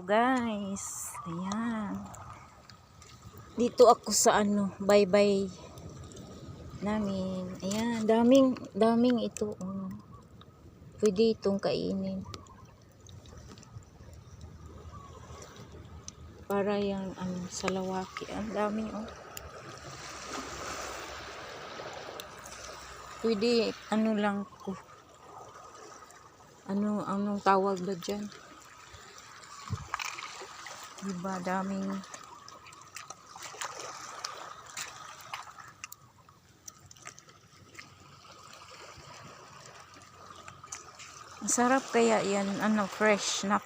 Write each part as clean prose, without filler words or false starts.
guys. Ayan. Dito ako sa bye-bye namin. Ayan, daming ito. Pwede itong kainin. Para yung salawaki. Ang dami Pwede lang ko. Anong tawag ba dyan? Diba, daming masarap kaya yan,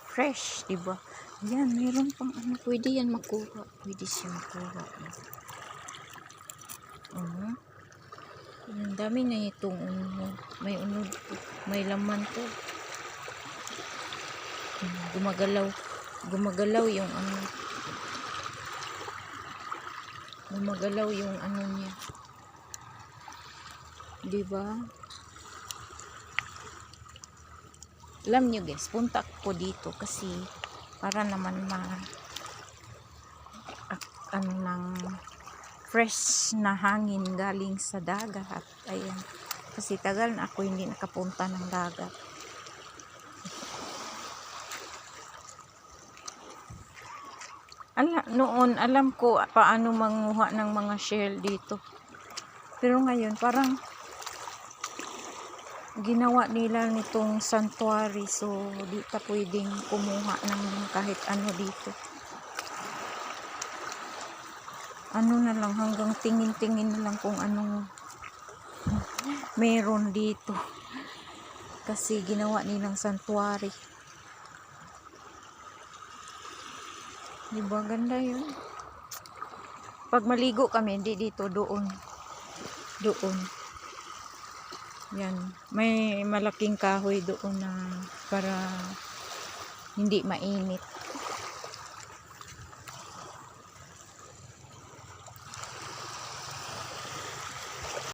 fresh, diba? Yan, meron pang pwede yan makuha. Pwede siya makuha. Ang dami na itong may may laman to. Gumagalaw yung niya. Diba? Alam nyo guys, punta ko dito kasi para naman ng fresh na hangin galing sa dagat. Ayan. Kasi tagal na ako hindi nakapunta ng dagat. Noon alam ko paano manguha ng mga shell dito. Pero ngayon parang ginawa nila nitong sanctuary, so di ka pwedeng kumuha ng kahit dito. Na lang, hanggang tingin-tingin na lang kung anong meron dito. Kasi ginawa nilang sanctuary. Diba, ganda yun. Pag maligo kami, hindi dito, doon. Yan, may malaking kahoy doon na para hindi mainit.